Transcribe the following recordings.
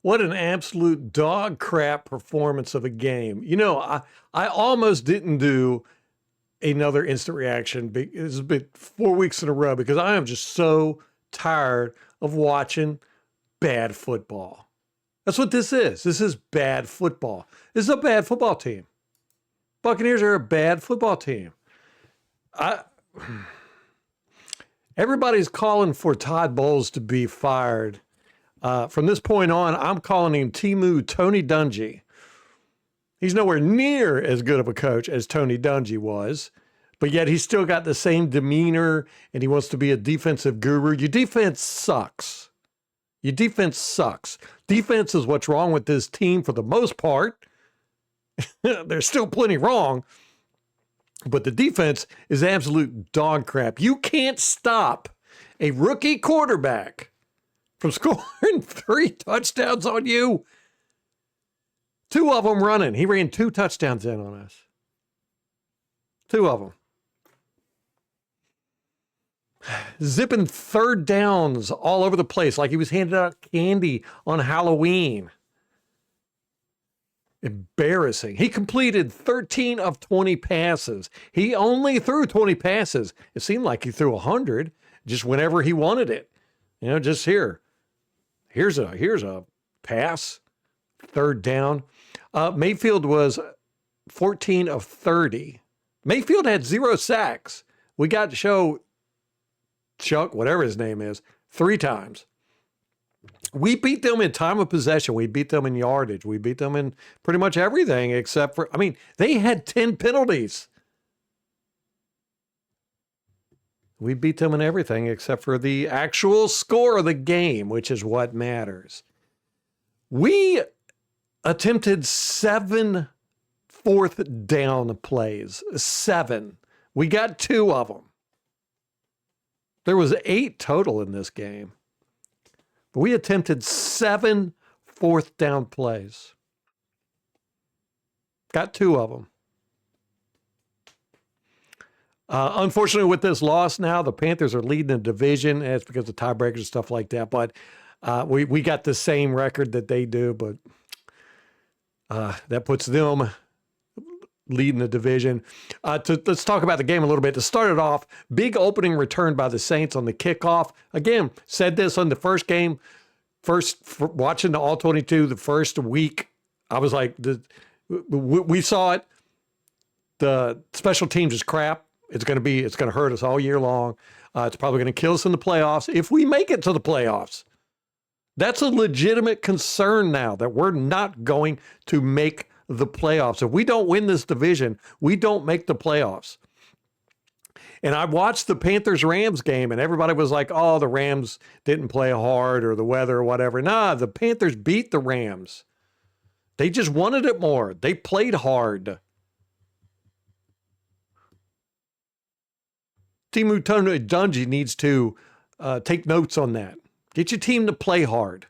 What an absolute dog crap performance of a game. You know, I almost didn't do another instant reaction. It's been 4 weeks in a row because I am just so tired of watching bad football. That's what this is. This is bad football. This is a bad football team. Buccaneers are a bad football team. Everybody's calling for Todd Bowles to be fired. From this point on, I'm calling him Timu Tony Dungy. He's nowhere near as good of a coach as Tony Dungy was, but yet he's still got the same demeanor and he wants to be a defensive guru. Your defense sucks. Your defense sucks. Defense is what's wrong with this team for the most part. There's still plenty wrong, but the defense is absolute dog crap. You can't stop a rookie quarterback from scoring 3 touchdowns on you. 2 of them running. He ran 2 touchdowns in on us. 2 of them. Zipping 3rd downs all over the place like he was handing out candy on Halloween. Embarrassing. He completed 13 of 20 passes. He only threw 20 passes. It seemed like he threw 100 just whenever he wanted it. You know, just here. Here's a pass. 3rd down. Mayfield was 14 of 30. Mayfield had 0 sacks. We got to show Chuck, whatever his name is, 3 times. We beat them in time of possession. We beat them in yardage. We beat them in pretty much everything except for, they had 10 penalties. We beat them in everything except for the actual score of the game, which is what matters. We attempted 7 4th down plays. 7. We got 2 of them. There was 8 total in this game. But we attempted 7 4th down plays. Got 2 of them. Unfortunately, with this loss now, the Panthers are leading the division. And it's because of tiebreakers and stuff like that. But we got the same record that they do. But that puts them leading the division. Let's talk about the game a little bit. To start it off, big opening return by the Saints on the kickoff. Again, said this on the first game, watching the All-22 the first week. I was like, we saw it. The special teams is crap. It's going to hurt us all year long. It's probably going to kill us in the playoffs if we make it to the playoffs. That's a legitimate concern now that we're not going to make the playoffs. If we don't win this division, we don't make the playoffs. And I watched the Panthers-Rams game, and everybody was like, oh, the Rams didn't play hard or the weather or whatever. Nah, the Panthers beat the Rams. They just wanted it more. They played hard. Timu Dungy needs to take notes on that. Get your team to play hard.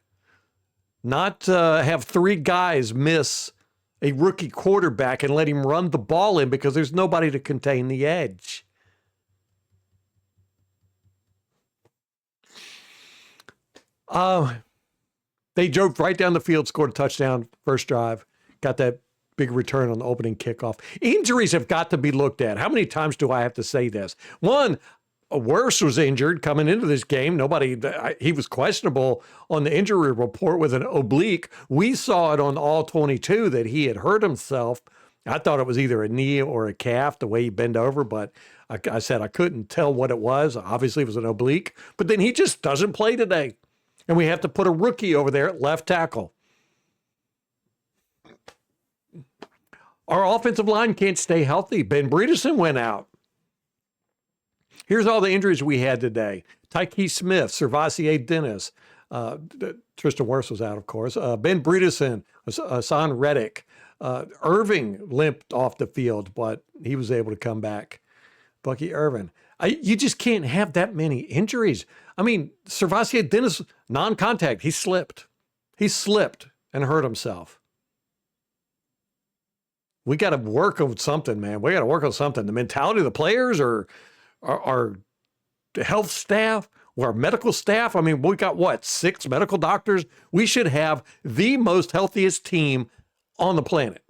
Not have 3 guys miss a rookie quarterback and let him run the ball in because there's nobody to contain the edge. They drove right down the field, scored a touchdown, first drive, got that big return on the opening kickoff. Injuries have got to be looked at. How many times do I have to say this? One, Worse was injured coming into this game. He was questionable on the injury report with an oblique. We saw it on all 22 that he had hurt himself. I thought it was either a knee or a calf, the way he bent over, but I said I couldn't tell what it was. Obviously, it was an oblique. But then he just doesn't play today. And we have to put a rookie over there at left tackle. Our offensive line can't stay healthy. Ben Bredeson went out. Here's all the injuries we had today. Tyke Smith, Servassier Dennis, Tristan Wirfs was out, of course. Ben Bredeson, Hassan Reddick. Irving limped off the field, but he was able to come back. Bucky Irvin. You just can't have that many injuries. I mean, Servassier Dennis, non-contact. He slipped. He slipped and hurt himself. We got to work on something, man. We got to work on something. The mentality of the players or our health staff, Our medical staff, I mean, we got what, 6 medical doctors? We should have the most healthiest team on the planet.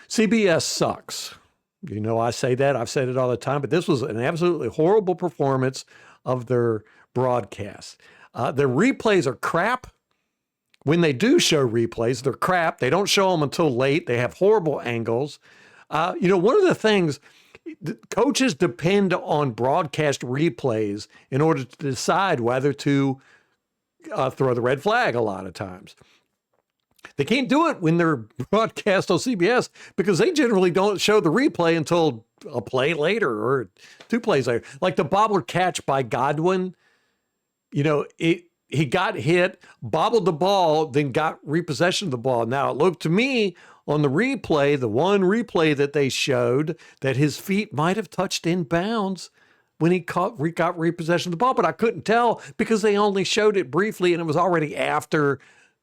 CBS sucks. You know, I say that. I've said it all the time, but this was an absolutely horrible performance of their broadcast. Their replays are crap. When they do show replays, they're crap. They don't show them until late. They have horrible angles. You know, one of the things, coaches depend on broadcast replays in order to decide whether to throw the red flag a lot of times. They can't do it when they're broadcast on CBS because they generally don't show the replay until a play later or 2 plays later. Like the bobbled catch by Godwin, you know, he got hit, bobbled the ball, then got repossession of the ball. Now, it looked to me on the replay, the one replay that they showed, that his feet might have touched in bounds when he got repossession of the ball, but I couldn't tell because they only showed it briefly and it was already after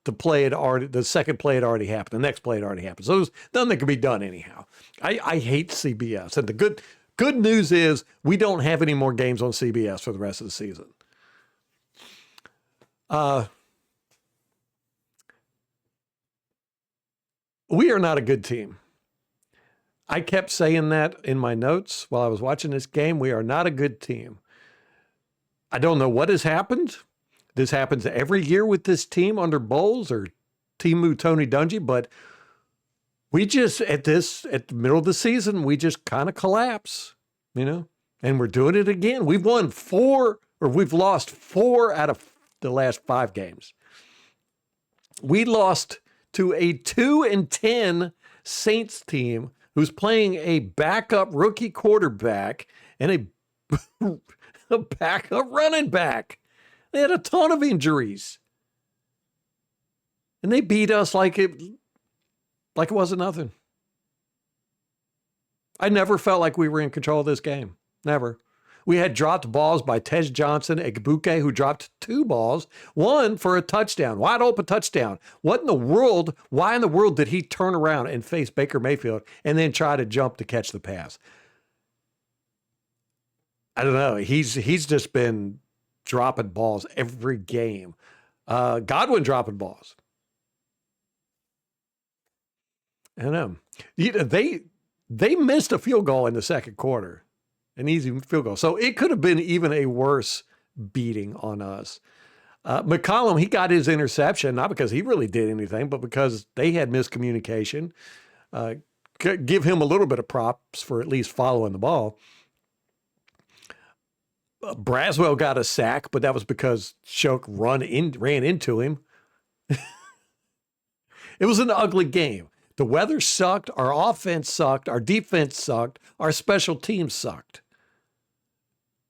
the second play had already happened. The next play had already happened. So there's nothing that could be done anyhow. I hate CBS. And the good news is we don't have any more games on CBS for the rest of the season. We are not a good team. I kept saying that in my notes while I was watching this game. We are not a good team. I don't know what has happened. This happens every year with this team under Bowles or Timu Tony Dungy, but we just, at the middle of the season, we just kind of collapse, you know, and we're doing it again. We've lost 4 out of the last 5 games. We lost to a 2-10 Saints team who's playing a backup rookie quarterback and a backup running back. They had a ton of injuries. And they beat us like it wasn't nothing. I never felt like we were in control of this game. Never. We had dropped balls by Tej Johnson, Egbuke, who dropped 2 balls, 1 for a touchdown, wide open touchdown. Why in the world did he turn around and face Baker Mayfield and then try to jump to catch the pass? I don't know. He's just been dropping balls every game. Godwin dropping balls. I don't know. They missed a field goal in the second quarter. An easy field goal. So it could have been even a worse beating on us. McCollum, he got his interception, not because he really did anything, but because they had miscommunication. Give him a little bit of props for at least following the ball. Braswell got a sack, but that was because Shoke ran into him. It was an ugly game. The weather sucked. Our offense sucked. Our defense sucked. Our special teams sucked.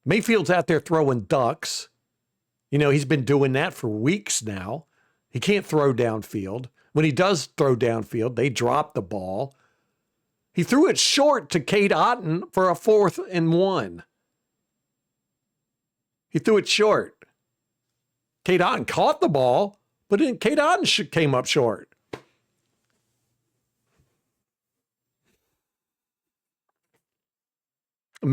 Mayfield's out there throwing ducks. You know, he's been doing that for weeks now. He can't throw downfield. When he does throw downfield, they drop the ball. He threw it short to Cade Otton for a 4th and 1. He threw it short. Cade Otton caught the ball, but then Cade Otton came up short. The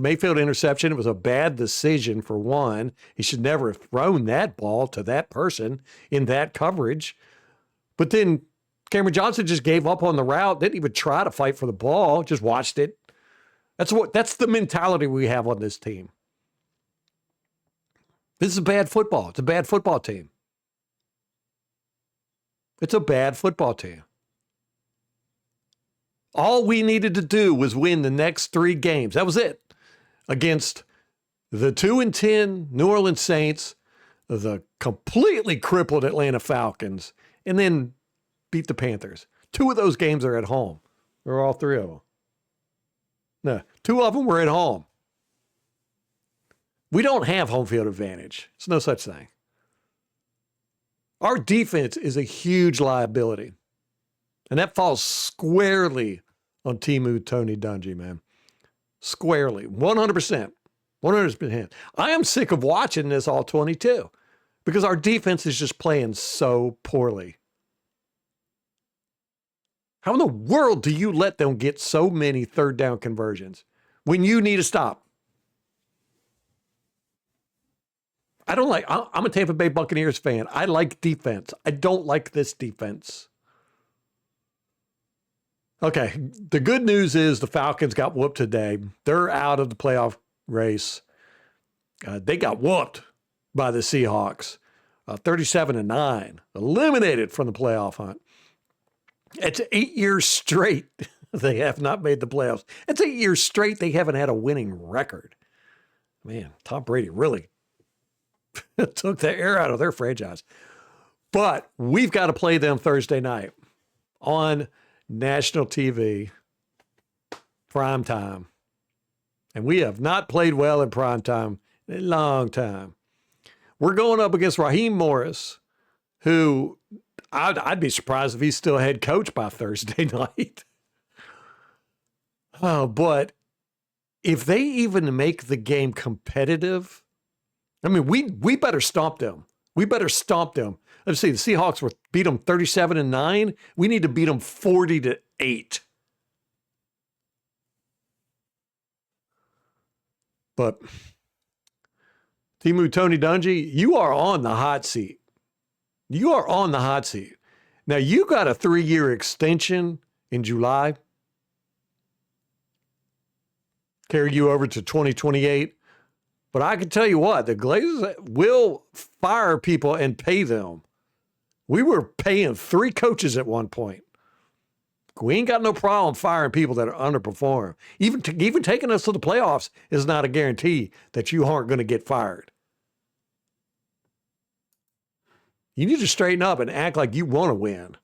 Mayfield interception, it was a bad decision for one. He should never have thrown that ball to that person in that coverage. But then Cameron Johnson just gave up on the route, didn't even try to fight for the ball, just watched it. That's the mentality we have on this team. This is bad football. It's a bad football team. It's a bad football team. All we needed to do was win the next 3 games. That was it. Against the 2-10 New Orleans Saints, the completely crippled Atlanta Falcons, and then beat the Panthers. 2 of those games are at home. Or all 3 of them. No, 2 of them were at home. We don't have home field advantage. It's no such thing. Our defense is a huge liability. And that falls squarely on Timu Tony Dungy, man. Squarely. 100%. 100%. I am sick of watching this all 22 because our defense is just playing so poorly. How in the world do you let them get so many 3rd down conversions when you need to stop? I'm a Tampa Bay Buccaneers fan. I like defense. I don't like this defense. Okay, the good news is the Falcons got whooped today. They're out of the playoff race. They got whooped by the Seahawks, 37-9, eliminated from the playoff hunt. It's 8 years straight they have not made the playoffs. It's 8 years straight they haven't had a winning record. Man, Tom Brady really took the air out of their franchise. But we've got to play them Thursday night on national TV, prime time. And we have not played well in prime time in a long time. We're going up against Raheem Morris, who I'd be surprised if he's still head coach by Thursday night. But if they even make the game competitive, I mean, we better stomp them. We better stomp them. Let's see, the Seahawks beat them 37-9. We need to beat them 40-8. But Timu Tony Dungy, you are on the hot seat. You are on the hot seat. Now, you got a 3-year extension in July. Carry you over to 2028. But I can tell you what, the Glazers will fire people and pay them. We were paying 3 coaches at one point. We ain't got no problem firing people that are underperform. Even taking us to the playoffs is not a guarantee that you aren't going to get fired. You need to straighten up and act like you want to win.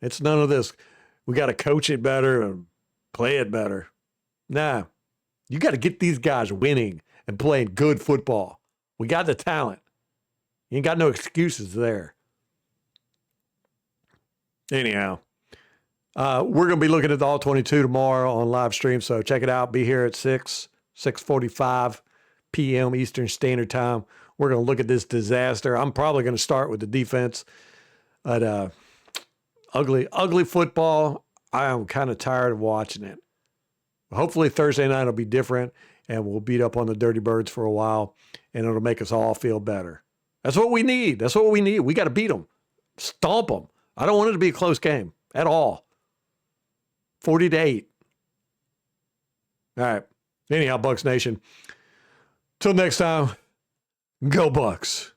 It's none of this, we got to coach it better and play it better. Nah, you got to get these guys winning and playing good football. We got the talent. You ain't got no excuses there. Anyhow, we're going to be looking at the All-22 tomorrow on live stream, so check it out. Be here at 6:45 p.m. Eastern Standard Time. We're going to look at this disaster. I'm probably going to start with the defense. But ugly football. I am kind of tired of watching it. Hopefully Thursday night will be different, and we'll beat up on the Dirty Birds for a while, and it'll make us all feel better. That's what we need. That's what we need. We got to beat them. Stomp them. I don't want it to be a close game at all. 40-8. All right. Anyhow, Bucs Nation. Till next time, go Bucs.